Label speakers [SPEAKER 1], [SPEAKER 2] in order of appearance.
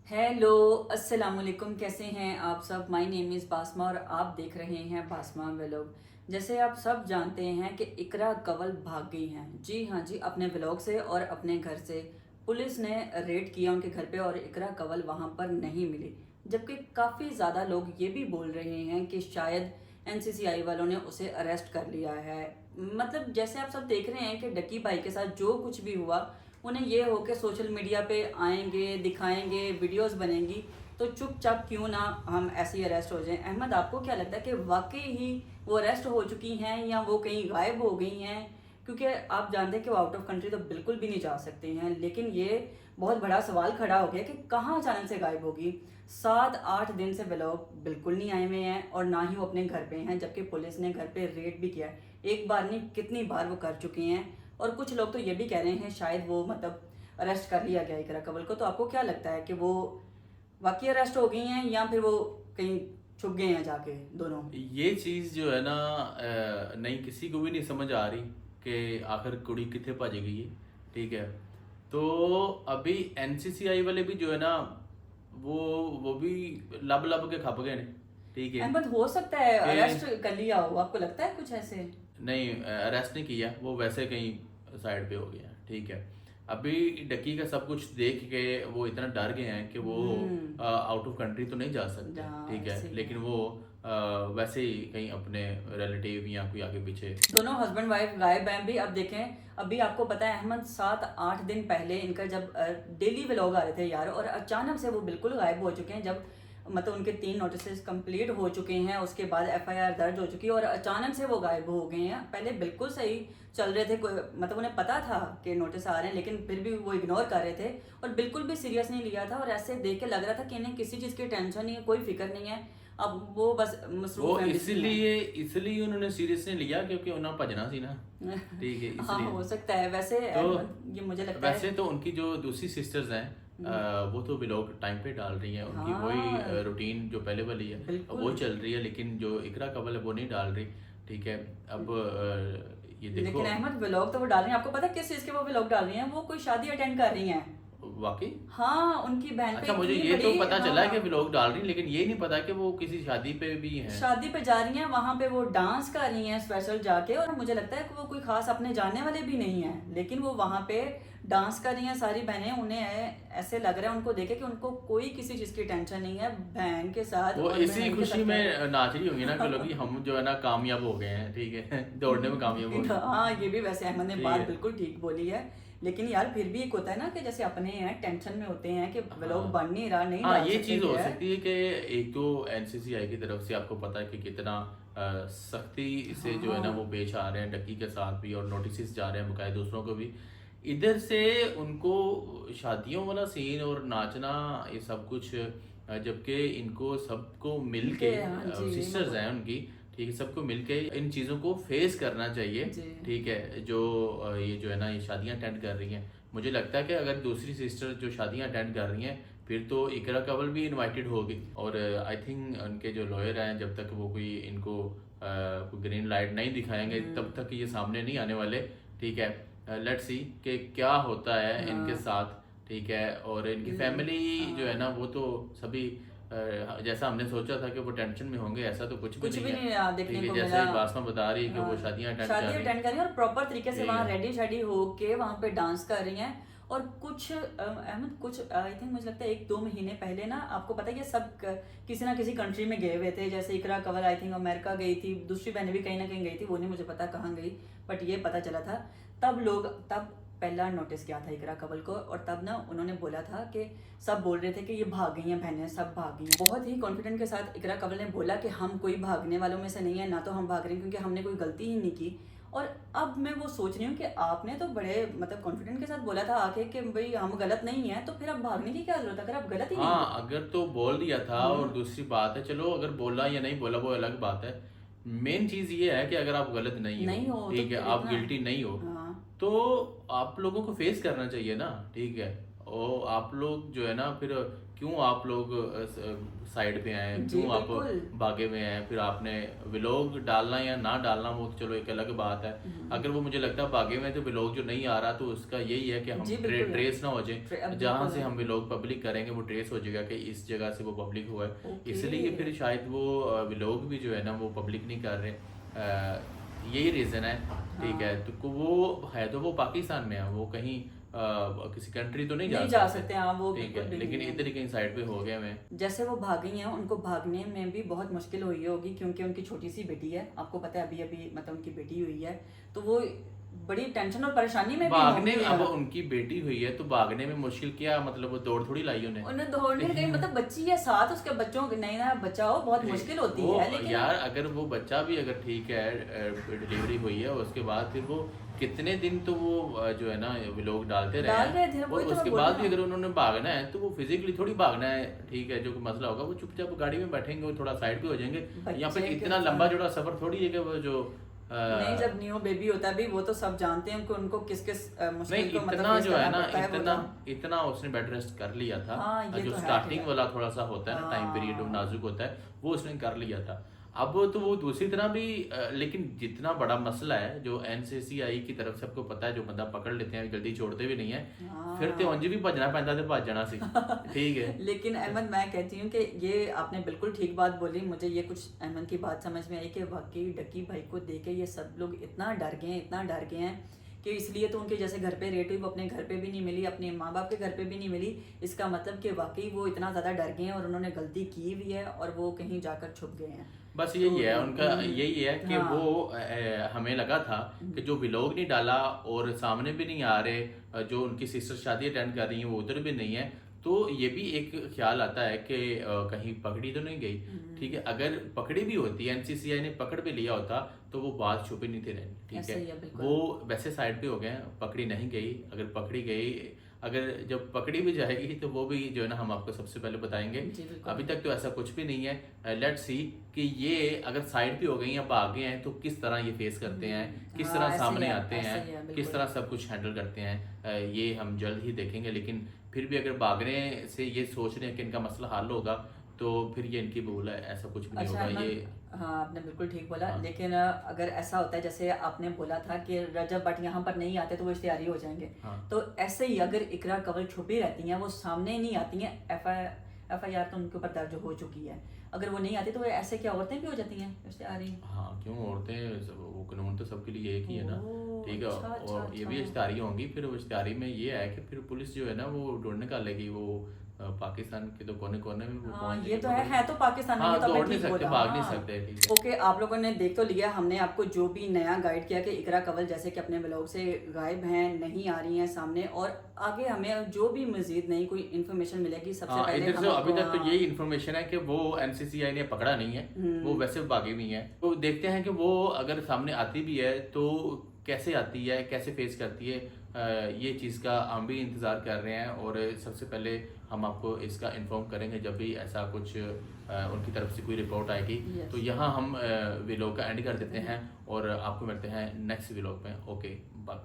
[SPEAKER 1] Hello, अस्सलाम वालेकुम। कैसे हैं आप सब? माय नेम इज़ बासमा और आप देख रहे हैं बासमा व्लॉग। जैसे आप सब जानते हैं कि इकरा कंवल भाग गई हैं। जी हाँ जी, अपने व्लॉग से और अपने घर से। पुलिस ने रेड किया उनके घर पे और इकरा कंवल वहाँ पर नहीं मिली। जबकि काफ़ी ज़्यादा लोग ये भी बोल रहे हैं कि शायद एनसीसीआई वालों ने उसे अरेस्ट कर लिया है। मतलब जैसे आप सब देख रहे हैं कि डक्की भाई के साथ जो कुछ भी हुआ, उन्हें ये हो कि सोशल मीडिया पे आएंगे, दिखाएंगे, वीडियोस बनेंगी, तो चुपचाप क्यों ना हम ऐसे ही अरेस्ट हो जाएं। अहमद, आपको क्या लगता है कि वाकई ही वो अरेस्ट हो चुकी हैं या वो कहीं गायब हो गई हैं? क्योंकि आप जानते हैं कि वो आउट ऑफ कंट्री तो बिल्कुल भी नहीं जा सकते हैं, लेकिन ये बहुत बड़ा सवाल खड़ा हो गया कि कहाँ अचानक से गायब होगी। 7-8 दिन से व्लॉग बिल्कुल नहीं आए हुए हैं और ना ही वो अपने घर पे हैं, जबकि पुलिस ने घर पे रेड भी किया है। एक बार नहीं, कितनी बार वो कर चुकी हैं। और कुछ लोग तो ये भी कह रहे हैं शायद वो मतलब अरेस्ट कर लिया गया इकरा कंवल को। तो आपको क्या लगता है कि वो वाकई अरेस्ट हो गई हैं या फिर वो कहीं छुप गए हैं जाके दोनों?
[SPEAKER 2] ये चीज़ जो है ना नहीं किसी को भी नहीं समझ आ रही कि आखिर कुड़ी कितने भज गई है। ठीक है। तो अभी एनसीसीआई वाले भी जो है ना वो वो भी लब लब के खप गए ने। ठीक है
[SPEAKER 1] अहमद, हो सकता है
[SPEAKER 2] कि
[SPEAKER 1] अरेस्ट कर लिया हो, आपको लगता है कुछ ऐसे?
[SPEAKER 2] नहीं, अरेस्ट नहीं किया, वो वैसे कहीं साइड पे हो गया। ठीक है। अभी डक्की का सब कुछ देख के वो इतना डर गए हैं कि वो
[SPEAKER 1] हम्म।
[SPEAKER 2] आउट ऑफ कंट्री तो नहीं जा सकते। ठीक
[SPEAKER 1] जहाँ
[SPEAKER 2] है,
[SPEAKER 1] सही
[SPEAKER 2] लेकिन
[SPEAKER 1] है।
[SPEAKER 2] वो वैसे ही कहीं अपने रिलेटिव या कोई आगे पीछे।
[SPEAKER 1] दोनों हस्बैंड वाइफ गायब हैं भी। अब देखें, अभी आपको पता है अहमद, 7-8 दिन पहले इनका जब डेली व्लॉग आ रहे थे यार, और अचानक से वो बिल्कुल गायब हो चुके हैं। जब मतलब उनके 3 नोटिस कंप्लीट हो चुके हैं, उसके बाद एफआईआर दर्ज हो चुकी है और अचानक से वो गायब हो गए हैं। पहले बिल्कुल सही चल रहे थे, कोई मतलब उन्हें पता था कि नोटिस आ रहे हैं, लेकिन फिर भी वो इग्नोर कर रहे थे और बिल्कुल भी सीरियस नहीं लिया था। और ऐसे देख के लग रहा था कि इन्हें किसी चीज़ की टेंशन नहीं है, कोई फिक्र नहीं है। अब वो बस
[SPEAKER 2] वो
[SPEAKER 1] मसरूफ हैं, बिजी हैं।
[SPEAKER 2] इसलिए उन्होंने सीरियस नहीं लिया क्योंकि उन्हें भजना सी ना। ठीक है,
[SPEAKER 1] हाँ,
[SPEAKER 2] इसलिए।
[SPEAKER 1] हो सकता है। वैसे
[SPEAKER 2] तो
[SPEAKER 1] अहमद, ये मुझे लगता है।
[SPEAKER 2] वैसे तो उनकी जो दूसरी सिस्टर्स हैं
[SPEAKER 1] हम्म।
[SPEAKER 2] वो तो व्लॉग टाइम पे डाल रही हैं, उनकी
[SPEAKER 1] हाँ,
[SPEAKER 2] वही रूटीन जो पहले वाली है वो
[SPEAKER 1] बिल्कुल।
[SPEAKER 2] चल रही है, लेकिन जो इकरा कंवल है वो नहीं डाल रही। ठीक है। अब ये देखो।
[SPEAKER 1] लेकिन अहमद, व्लॉग तो वो डाल रही हैं। आपको पता है किस चीज़ के वो व्लॉग डाल रही हैं? वो कोई शादी अटेंड कर रही हैं।
[SPEAKER 2] वाकई।
[SPEAKER 1] हाँ, उनकी बहन पे
[SPEAKER 2] अच्छा, मुझे
[SPEAKER 1] इतनी
[SPEAKER 2] ये तो
[SPEAKER 1] बड़ी।
[SPEAKER 2] पता चला है कि
[SPEAKER 1] हाँ,
[SPEAKER 2] व्लॉग डाल रही, लेकिन ये नहीं पता कि वो किसी शादी पे भी हैं।
[SPEAKER 1] शादी पे जा रही हैं, वहां पे वो डांस कर रही हैं स्पेशल जाके। और मुझे लगता है कि वो कोई खास अपने जानने वाले भी नहीं है, लेकिन वो वहां पे डांस कर रही हैं सारी बहनें। उन्हें ऐसे लग रहा है उनको देखे कि उनको कोई किसी चीज़ की टेंशन नहीं है, बहन के साथ
[SPEAKER 2] वो
[SPEAKER 1] और
[SPEAKER 2] इसी
[SPEAKER 1] बहन के
[SPEAKER 2] खुशी
[SPEAKER 1] साथ क्या
[SPEAKER 2] में नाच रही होंगी ना कि लोग हम जो है ना कामयाब हो गए हैं। ठीक है। दौड़ने में कामयाब हो गए।
[SPEAKER 1] हाँ, ये भी वैसे अहमद ने
[SPEAKER 2] ठीक
[SPEAKER 1] बात
[SPEAKER 2] है।
[SPEAKER 1] बिल्कुल ठीक बोली है। लेकिन यार फिर भी एक होता है ना कि जैसे अपने हैं टेंशन में होते हैं कि व्लॉग
[SPEAKER 2] हाँ।
[SPEAKER 1] बन नहीं रहा, नहीं
[SPEAKER 2] हाँ,
[SPEAKER 1] डाल
[SPEAKER 2] ये
[SPEAKER 1] सकते
[SPEAKER 2] चीज़ हो
[SPEAKER 1] ये है।
[SPEAKER 2] सकती है कि एक तो एनसीसीआई की तरफ से आपको पता है कि कितना सख्ती से जो है ना वो
[SPEAKER 1] हाँ,
[SPEAKER 2] पेश आ रहे हैं डक्की के साथ भी, और नोटिस जा रहे हैं बकायदा दूसरों को भी। इधर से उनको शादियों वाला सीन और नाचना ये सब कुछ, जबकि इनको सबको मिल
[SPEAKER 1] इनके
[SPEAKER 2] के
[SPEAKER 1] हाँ जी, मैं
[SPEAKER 2] सिस्टर्स हैं उनकी। ठीक है, सबको मिल के इन चीज़ों को फेस करना चाहिए।
[SPEAKER 1] जी।
[SPEAKER 2] ठीक है, जो ये जो है ना ये शादियाँ अटेंड कर रही हैं, मुझे लगता है कि अगर दूसरी सिस्टर जो शादियां अटेंड कर रही हैं फिर तो इकरा कंवल भी इनवाइटेड होगी। और आई थिंक उनके जो लॉयर हैं जब तक वो कोई इनको कोई ग्रीन लाइट नहीं दिखाएंगे तब तक ये सामने नहीं आने वाले। ठीक है। लेट्स सी कि क्या होता है इनके
[SPEAKER 1] हाँ,
[SPEAKER 2] साथ। ठीक है। और इनकी फैमिली जो है ना
[SPEAKER 1] हाँ,
[SPEAKER 2] वो तो सभी जैसा हमने सोचा था कि वो टेंशन में होंगे, ऐसा तो कुछ भी
[SPEAKER 1] कुछ
[SPEAKER 2] नहीं
[SPEAKER 1] भी
[SPEAKER 2] है।
[SPEAKER 1] नहीं देखने
[SPEAKER 2] ठीक है,
[SPEAKER 1] को
[SPEAKER 2] जैसे
[SPEAKER 1] मिला।
[SPEAKER 2] ही बासमा बता रही है कि वो शादियां अटेंड कर
[SPEAKER 1] शादी
[SPEAKER 2] रही।
[SPEAKER 1] अटेंड कर रही हैं और प्रॉपर तरीके से
[SPEAKER 2] ठीक
[SPEAKER 1] वहाँ
[SPEAKER 2] है।
[SPEAKER 1] रेडी शेडी होके वहाँ पे डांस कर रही हैं। और कुछ अहमद, कुछ आई थिंक मुझे लगता है 1-2 महीने पहले ना, आपको पता है ये सब किसी ना किसी कंट्री में गए हुए थे। जैसे इकरा कंवल आई थिंक अमेरिका गई थी, दूसरी बहनें भी कहीं ना कहीं गई थी, वो नहीं मुझे पता कहाँ गई, बट ये पता चला था। तब पहला नोटिस किया था इकरा कंवल को, और तब ना उन्होंने बोला था कि सब बोल रहे थे कि ये भाग गई हैं बहनें, सब भाग गई हैं। बहुत ही कॉन्फिडेंट के साथ इकरा कंवल ने बोला कि हम कोई भागने वालों में से नहीं है, ना तो हम भाग रहे हैं क्योंकि हमने कोई गलती ही नहीं की। और अब मैं वो सोच रही हूँ कि आपने तो बड़े मतलब कॉन्फिडेंट के साथ बोला था आके कि भाई हम गलत नहीं है, तो फिर अब भागने की क्या जरूरत है अगर आप गलत ही नहीं
[SPEAKER 2] हाँ, अगर तो बोल दिया था, और
[SPEAKER 1] हम्म।
[SPEAKER 2] दूसरी बात है चलो अगर बोला या नहीं बोला वो अलग बात है। मेन चीज ये है कि अगर आप गलत नहीं हो,
[SPEAKER 1] नहीं हो तो
[SPEAKER 2] ठीक है,
[SPEAKER 1] फिर
[SPEAKER 2] आप
[SPEAKER 1] इतना।
[SPEAKER 2] गिल्टी नहीं हो,
[SPEAKER 1] हाँ,
[SPEAKER 2] तो आप लोगों को फेस करना चाहिए ना। ठीक है। और आप लोग जो है ना फिर क्यों आप लोग साइड पे आए,
[SPEAKER 1] जी
[SPEAKER 2] क्यों आप
[SPEAKER 1] बिल्कुल।
[SPEAKER 2] भागे में आए, फिर आपने व्लॉग डालना या ना डालना वो तो चलो एक अलग बात है। अगर वो मुझे लगता है भागे में तो व्लॉग जो नहीं आ रहा तो उसका यही है कि हम
[SPEAKER 1] जी बिल्कुल।
[SPEAKER 2] ट्रेस ना हो
[SPEAKER 1] अब
[SPEAKER 2] जाए, जहाँ
[SPEAKER 1] बिल्कुल।
[SPEAKER 2] से हम व्लॉग पब्लिक करेंगे वो ट्रेस हो जाएगा कि इस जगह से वो पब्लिक हुआ है,
[SPEAKER 1] ओके।
[SPEAKER 2] इसलिए फिर शायद वो व्लॉग भी जो है ना वो पब्लिक नहीं कर रहे। यही रीज़न है। ठीक है,
[SPEAKER 1] हाँ,
[SPEAKER 2] तो वो है तो वो पाकिस्तान में है, वो कहीं किसी कंट्री तो नहीं जा
[SPEAKER 1] नहीं जा
[SPEAKER 2] सकते।
[SPEAKER 1] सकते, हाँ वो
[SPEAKER 2] ठीक
[SPEAKER 1] बिल्कुल
[SPEAKER 2] है,
[SPEAKER 1] भी
[SPEAKER 2] लेकिन
[SPEAKER 1] नहीं है।
[SPEAKER 2] इधर ही कहीं साइड पे हो गए मैं।
[SPEAKER 1] जैसे वो भागी हैं, उनको भागने में भी बहुत मुश्किल हुई होगी क्योंकि उनकी छोटी सी बेटी है, आपको पता है अभी अभी मतलब उनकी बेटी हुई है, तो वो बड़ी टेंशन और परेशानी में भी
[SPEAKER 2] भागने
[SPEAKER 1] होंगी।
[SPEAKER 2] अब उनकी बेटी हुई है तो भागने में मुश्किल क्या, मतलब वो दौड़ थोड़ी लाई उन्हें।
[SPEAKER 1] उन्हें दौड़ने गई मतलब बच्ची है साथ, उसके बच्चों नई नया बच्चा हो बहुत मुश्किल होती
[SPEAKER 2] वो
[SPEAKER 1] है, लेकिन
[SPEAKER 2] यार अगर वो बच्चा भी अगर ठीक है, डिलीवरी हुई है उसके बाद फिर वो कितने दिन तो वो जो है ना व्लॉग डालते रहे
[SPEAKER 1] डाल रहे थे,
[SPEAKER 2] हैं, और
[SPEAKER 1] वही तो मैं
[SPEAKER 2] उसके
[SPEAKER 1] बोल
[SPEAKER 2] बाद
[SPEAKER 1] रही
[SPEAKER 2] भी
[SPEAKER 1] हूँ।
[SPEAKER 2] अगर उन्होंने भागना है तो वो फिजिकली थोड़ी भागना है। ठीक है, जो कि मसला होगा वो चुपचाप गाड़ी में बैठेंगे, वो थोड़ा साइड पे हो जाएंगे। यहाँ पे
[SPEAKER 1] बच्चे के
[SPEAKER 2] इतना लंबा
[SPEAKER 1] साथ
[SPEAKER 2] जोड़ा सफर थोड़ी है कि वो जो
[SPEAKER 1] नहीं, जब न्यू बेबी होता है भी वो तो सब जानते हैं उनको किस किस
[SPEAKER 2] नहीं,
[SPEAKER 1] मुश्किल को मतलब
[SPEAKER 2] इतना
[SPEAKER 1] फेस
[SPEAKER 2] जो है
[SPEAKER 1] करना
[SPEAKER 2] ना
[SPEAKER 1] पड़ता है वो
[SPEAKER 2] इतना
[SPEAKER 1] तो।
[SPEAKER 2] इतना उसने बेड रेस्ट कर लिया था।
[SPEAKER 1] हाँ ये
[SPEAKER 2] जो
[SPEAKER 1] तो है, ठीक
[SPEAKER 2] स्टार्टिंग
[SPEAKER 1] है।
[SPEAKER 2] वाला थोड़ा सा होता है ना टाइम पीरियड, वो
[SPEAKER 1] हाँ
[SPEAKER 2] नाजुक होता है, वो उसने कर लिया था। अब तो वो दूसरी तरह भी लेकिन जितना बड़ा मसला है जो एनसीसीआई की तरफ से आपको पता है, जो बंदा पकड़ लेते हैं जल्दी छोड़ते भी नहीं है, फिर तो
[SPEAKER 1] हाँ।
[SPEAKER 2] अंज भी भजना पैंदा ते भज जाना सी। ठीक है।
[SPEAKER 1] लेकिन अहमद मैं कहती हूँ कि ये आपने बिल्कुल ठीक बात बोली, मुझे ये कुछ अहमद की बात समझ में आई कि वाकई डकी भाई को देख के ये सब लोग इतना डर गए हैं, इतना डर गए हैं कि इसलिए तो उनके जैसे घर पे रेट हुई वो अपने घर पे भी नहीं मिली, अपने माँ बाप के घर पे भी नहीं मिली। इसका मतलब कि वाकई वो इतना ज़्यादा डर गए हैं और उन्होंने गलती की भी है और वो कहीं जाकर छुप गए हैं।
[SPEAKER 2] बस
[SPEAKER 1] तो
[SPEAKER 2] यही है उनका, यही है कि वो
[SPEAKER 1] हाँ।
[SPEAKER 2] हमें लगा था कि जो व्लॉग नहीं डाला और सामने भी नहीं आ रहे, जो उनकी सिस्टर शादी अटेंड कर रही हैं वो उधर भी नहीं है, तो ये भी एक ख्याल आता है कि कहीं पकड़ी तो नहीं गई। ठीक है, अगर पकड़ी भी होती, एनसीसीआई ने पकड़ भी लिया होता तो वो बात छुपी नहीं थी रहनी। ठीक
[SPEAKER 1] ऐसे
[SPEAKER 2] है,
[SPEAKER 1] ही है बिल्कुल।
[SPEAKER 2] वो वैसे साइड पे हो गए हैं, पकड़ी नहीं गई। अगर पकड़ी गई, अगर जब पकड़ी भी जाएगी तो वो भी जो है ना हम आपको सबसे पहले बताएंगे।
[SPEAKER 1] जी बिल्कुल।
[SPEAKER 2] अभी तक तो ऐसा कुछ भी नहीं है। लेट्स सी कि ये अगर साइड पे हो गई या भाग गए हैं तो किस तरह ये फेस करते हैं, किस
[SPEAKER 1] हाँ
[SPEAKER 2] तरह
[SPEAKER 1] ऐसे ही
[SPEAKER 2] सामने
[SPEAKER 1] है,
[SPEAKER 2] आते
[SPEAKER 1] ऐसे
[SPEAKER 2] हैं,
[SPEAKER 1] ही है
[SPEAKER 2] किस
[SPEAKER 1] बिल्कुल।
[SPEAKER 2] तरह सब कुछ हैंडल करते हैं, ये हम जल्द ही देखेंगे। लेकिन फिर भी अगर भागने से ये सोच रहे हैं कि इनका मसला हल होगा तो फिर ये इनकी भूल है, ऐसा कुछ भी नहीं
[SPEAKER 1] अच्छा
[SPEAKER 2] होगा ये।
[SPEAKER 1] अहमद, हाँ आपने बिल्कुल ठीक बोला,
[SPEAKER 2] हाँ
[SPEAKER 1] लेकिन अगर ऐसा होता है जैसे आपने बोला था कि रजब भट्ट यहाँ पर नहीं आते तो वो इश्तिहारी हो जाएंगे,
[SPEAKER 2] हाँ
[SPEAKER 1] तो ऐसे ही अगर इकरा कंवल छुपी रहती हैं, वो सामने नहीं आती हैं, एफ आई आर तो उनके ऊपर दर्ज हो चुकी है, अगर वो नहीं आती तो वो ऐसे क्या औरतें भी हो जाती हैं इश्तिहारी?
[SPEAKER 2] हाँ, क्यों औरतें वो कानून तो सबके लिए एक ही है ना।
[SPEAKER 1] ओह
[SPEAKER 2] ठीक है,
[SPEAKER 1] अच्छा अच्छा
[SPEAKER 2] और ये भी
[SPEAKER 1] अच्छा।
[SPEAKER 2] इश्तिहारी होंगी, फिर वो इश्तिहारी में ये है कि फिर पुलिस जो है ना वो ढूंढ निकालेगी, वो पाकिस्तान के तो कोने कोने में वो
[SPEAKER 1] हाँ
[SPEAKER 2] पहुंच
[SPEAKER 1] ये
[SPEAKER 2] जाएगी
[SPEAKER 1] तो
[SPEAKER 2] पकड़
[SPEAKER 1] है
[SPEAKER 2] के।
[SPEAKER 1] तो पाकिस्तान में, ये
[SPEAKER 2] हाँ,
[SPEAKER 1] तो आपने
[SPEAKER 2] दौड़ नहीं
[SPEAKER 1] ठीक
[SPEAKER 2] सकते,
[SPEAKER 1] बोला।
[SPEAKER 2] भाग नहीं
[SPEAKER 1] हाँ
[SPEAKER 2] सकते। ठीक है।
[SPEAKER 1] ओके, आप लोगों ने देख तो लिया, हमने आपको जो भी नया गाइड किया कि इकरा कंवल जैसे कि अपने ब्लॉग से गायब हैं, नहीं आ रही हैं सामने, और आगे हमें जो भी मजीद नई कोई इन्फॉर्मेशन मिलेगी सबसे
[SPEAKER 2] हाँ,
[SPEAKER 1] पहले
[SPEAKER 2] इधर
[SPEAKER 1] हम
[SPEAKER 2] से अभी
[SPEAKER 1] आपको।
[SPEAKER 2] तक तो
[SPEAKER 1] हाँ।
[SPEAKER 2] यही इन्फॉर्मेशन है कि वो एनसीसीआई ने पकड़ा नहीं है, वो वैसे भागी हुई है। तो देखते हैं कि वो अगर सामने आती भी है तो कैसे आती है, कैसे फेस करती है। ये चीज़ का हम भी इंतज़ार कर रहे हैं और सबसे पहले हम आपको इसका इन्फॉर्म करेंगे जब भी ऐसा कुछ उनकी तरफ से कोई रिपोर्ट आएगी।
[SPEAKER 1] Yes.
[SPEAKER 2] तो यहाँ हम व्लॉग का एंड कर देते हैं और आपको मिलते हैं नेक्स्ट व्लॉग में। Okay, bye.